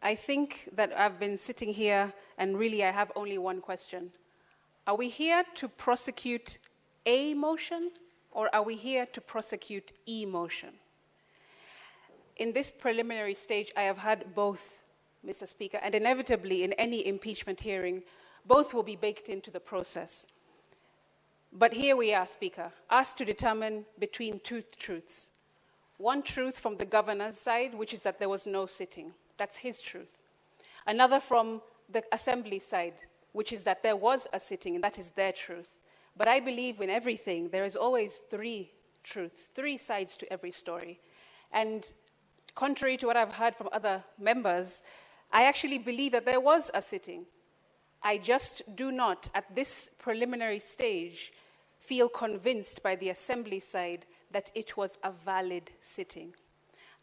I think that I've been sitting here and really I have only one question. Are we here to prosecute a motion or are we here to prosecute a motion? In this preliminary stage, I have had both, Mr. Speaker, and inevitably in any impeachment hearing, both will be baked into the process. But here we are, Speaker, asked to determine between two truths. One truth from the governor's side, which is that there was no sitting. That's his truth. Another from the assembly side, which is that there was a sitting, and that is their truth. But I believe in everything, there is always three truths, three sides to every story. And contrary to what I've heard from other members, I actually believe that there was a sitting. I just do not, at this preliminary stage, feel convinced by the assembly side that it was a valid sitting.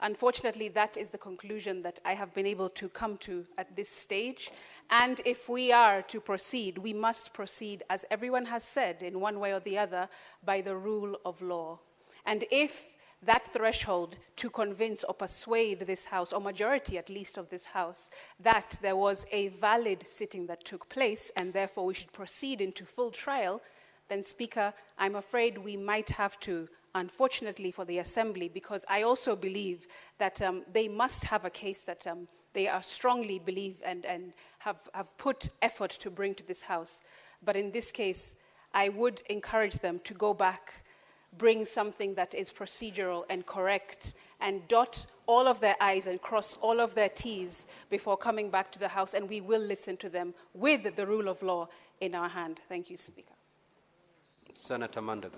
Unfortunately, that is the conclusion that I have been able to come to at this stage. And if we are to proceed, we must proceed, as everyone has said, in one way or the other, by the rule of law. And if that threshold to convince or persuade this House, or majority at least of this House, that there was a valid sitting that took place, and therefore we should proceed into full trial, then, Speaker, I'm afraid we might have to, unfortunately for the Assembly, because I also believe that they must have a case that they are strongly believe and have put effort to bring to this House. But in this case, I would encourage them to go back, bring something that is procedural and correct, and dot all of their I's and cross all of their T's before coming back to the House, and we will listen to them with the rule of law in our hand. Thank you, Speaker. Senator Mandago.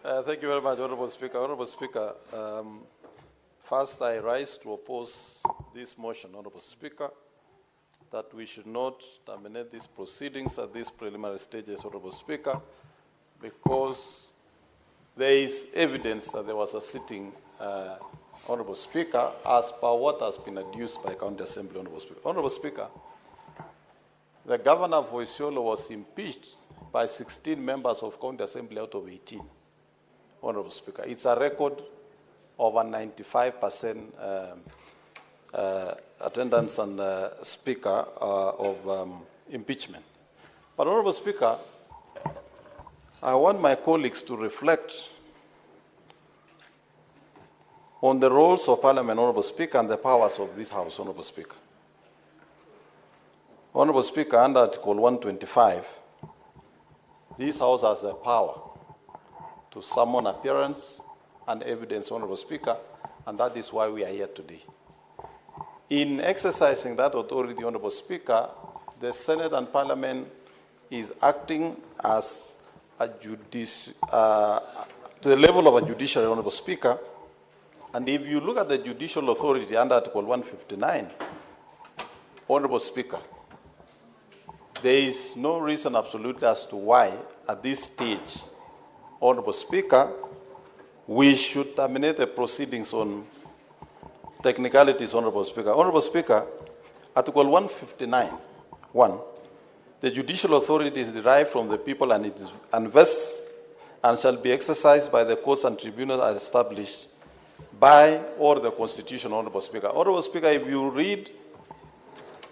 Thank you very much, Honorable Speaker. Honorable Speaker, first I rise to oppose this motion, Honorable Speaker, that we should not terminate these proceedings at these preliminary stages, Honorable Speaker, because there is evidence that there was a sitting, Honorable Speaker, as per what has been adduced by County Assembly, Honorable Speaker. Honorable Speaker, the governor of Isiolo was impeached by 16 members of County Assembly out of 18, Honorable Speaker. It's a record of a 95% attendance and Speaker of impeachment. But Honorable Speaker, I want my colleagues to reflect on the roles of Parliament, Honorable Speaker, and the powers of this House, Honorable Speaker. Honorable Speaker, under Article 125, this House has the power to summon appearance and evidence, Honorable Speaker, and that is why we are here today. In exercising that authority, Honorable Speaker, the Senate and Parliament is acting as a to the level of a judiciary, Honorable Speaker. And if you look at the judicial authority under Article 159, Honorable Speaker, there is no reason absolutely as to why, at this stage, Honorable Speaker, we should terminate the proceedings on technicalities, Honorable Speaker. Honorable Speaker, Article 159(1), the judicial authority is derived from the people and it is vests and shall be exercised by the courts and tribunals as established by or the Constitution, Honorable Speaker. Honorable Speaker, if you read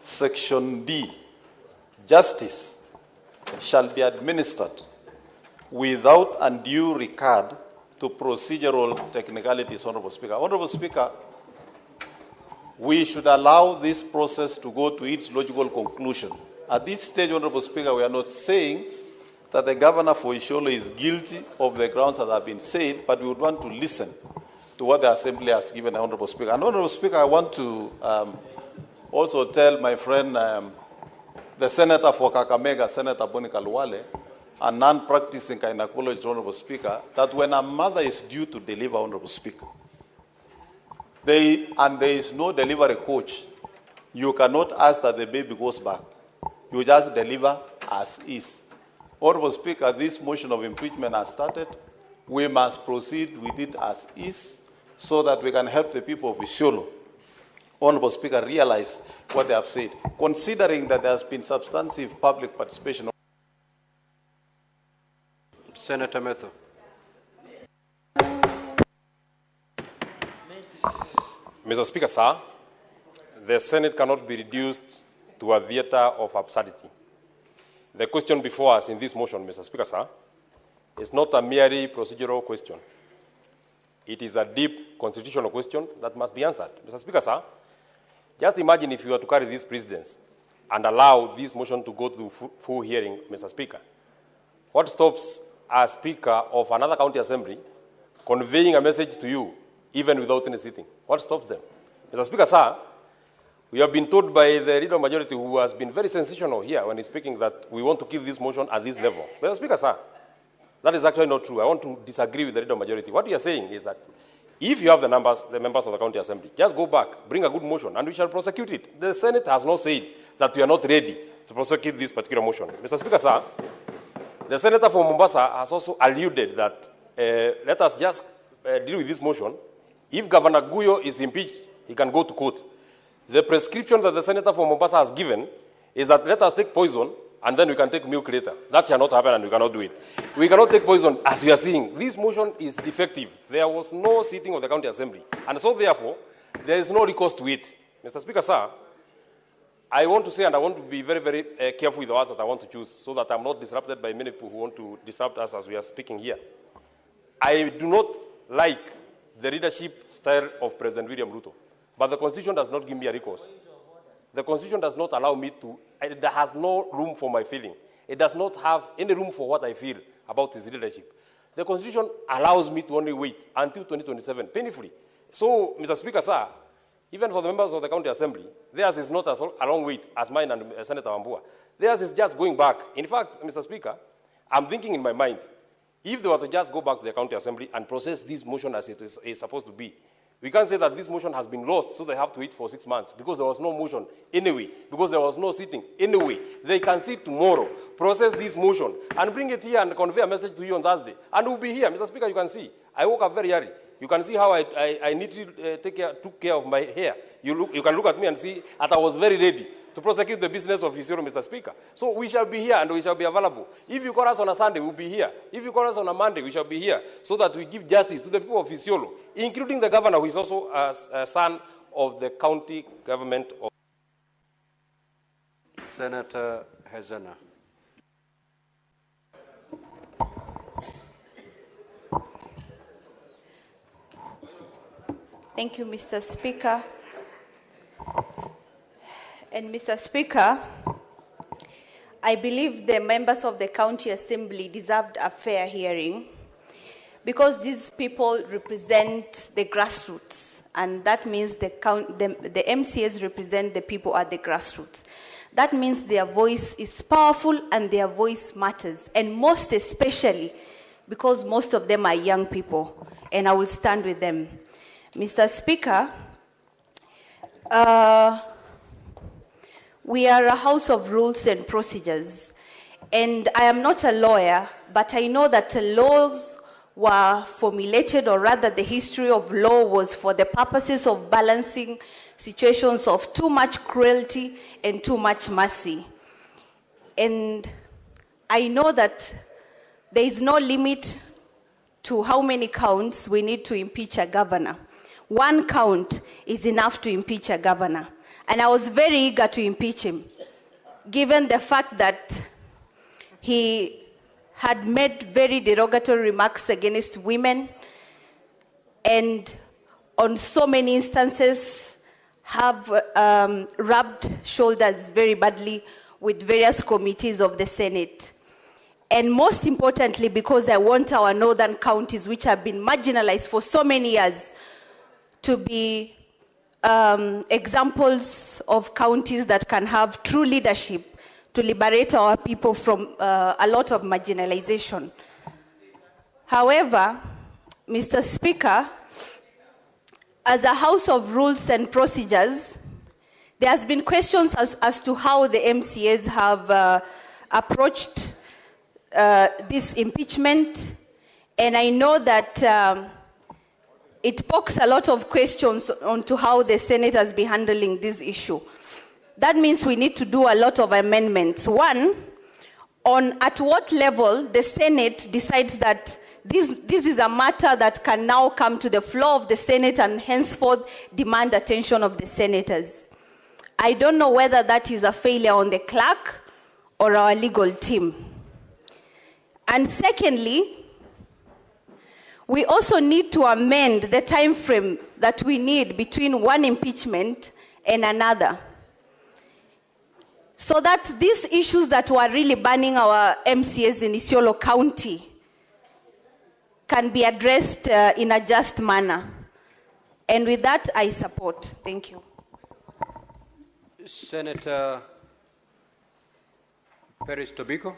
Section D, justice shall be administered without undue regard to procedural technicalities, Honorable Speaker. Honorable Speaker, we should allow this process to go to its logical conclusion. At this stage, Honorable Speaker, we are not saying that the governor for Isiolo is guilty of the grounds that have been said, but we would want to listen to what the Assembly has given, Honorable Speaker. And Honorable Speaker, I want to also tell my friend, the Senator for Kakamega, Senator Bonica Luwale, a non-practicing gynecologist, Honorable Speaker, that when a mother is due to deliver, Honorable Speaker, and there is no delivery coach, you cannot ask that the baby goes back. You just deliver as is. Honorable Speaker, this motion of impeachment has started. We must proceed with it as is so that we can help the people of Isiolo, Honorable Speaker, realize what they have said, considering that there has been substantive public participation. Senator Metho. Mr. Speaker, sir, the Senate cannot be reduced to a theater of absurdity. The question before us in this motion, Mr. Speaker, sir, is not a merely procedural question. It is a deep constitutional question that must be answered. Mr. Speaker, sir, just imagine if you were to carry this precedence and allow this motion to go to full hearing, Mr. Speaker. What stops a speaker of another county assembly conveying a message to you, even without any sitting? What stops them? Mr. Speaker, sir, we have been told by the leader of majority, who has been very sensational here when he's speaking, that we want to kill this motion at this level. Mr. Speaker, sir, that is actually not true. I want to disagree with the leader of majority. What we are saying is that if you have the members of the county assembly, just go back, bring a good motion, and we shall prosecute it. The Senate has not said that we are not ready to prosecute this particular motion. Mr. Speaker, sir, the senator from Mombasa has also alluded that let us just deal with this motion. If Governor Guyo is impeached, he can go to court. The prescription that the senator from Mombasa has given is that let us take poison and then we can take milk later. That shall not happen and we cannot do it. We cannot take poison as we are seeing. This motion is defective. There was no sitting of the county assembly. And so therefore, there is no recourse to it. Mr. Speaker, sir, I want to say, and I want to be very, very careful with the words that I want to choose so that I'm not disrupted by many people who want to disrupt us as we are speaking here. I do not like the leadership style of President William Ruto, but the Constitution does not give me a recourse. The Constitution does not allow me to, there has no room for my feeling. It does not have any room for what I feel about his leadership. The Constitution allows me to only wait until 2027, painfully. So, Mr. Speaker, sir, even for the members of the county assembly, theirs is not a long wait as mine and Senator Wambua. Theirs is just going back. In fact, Mr. Speaker, I'm thinking in my mind, if they were to just go back to the county assembly and process this motion as it is supposed to be, we can't say that this motion has been lost, so they have to wait for 6 months, because there was no motion anyway, because there was no sitting anyway. They can sit tomorrow, process this motion, and bring it here and convey a message to you on Thursday. And we'll be here. Mr. Speaker, you can see, I woke up very early. You can see how I need to took care of my hair. You can look at me and see that I was very ready to prosecute the business of Isiolo, Mr. Speaker. So we shall be here and we shall be available. If you call us on a Sunday, we'll be here. If you call us on a Monday, we shall be here, so that we give justice to the people of Isiolo, including the governor, who is also a son of the county government of Senator Hezana. Thank you, Mr. Speaker. And Mr. Speaker, I believe the members of the County Assembly deserved a fair hearing, because these people represent the grassroots, and that means the MCAs represent the people at the grassroots. That means their voice is powerful and their voice matters, and most especially because most of them are young people, and I will stand with them. Mr. Speaker, we are a house of rules and procedures, and I am not a lawyer, but I know that laws were formulated, or rather the history of law was for the purposes of balancing situations of too much cruelty and too much mercy. And I know that there is no limit to how many counts we need to impeach a governor. 1 count is enough to impeach a governor. And I was very eager to impeach him, given the fact that he had made very derogatory remarks against women, and on so many instances have rubbed shoulders very badly with various committees of the Senate. And most importantly, because I want our northern counties, which have been marginalized for so many years, to be examples of counties that can have true leadership to liberate our people from a lot of marginalization. However, Mr. Speaker, as a house of rules and procedures, there has been questions as to how the MCAs have approached this impeachment, and I know that it pokes a lot of questions onto how the Senate has been handling this issue. That means we need to do a lot of amendments. One, on at what level the Senate decides that this is a matter that can now come to the floor of the Senate and henceforth demand attention of the senators. I don't know whether that is a failure on the clerk or our legal team. And secondly, we also need to amend the time frame that we need between one impeachment and another, so that these issues that were really burning our MCAs in Isiolo County can be addressed in a just manner. And with that, I support. Thank you. Senator Perez Tobiko.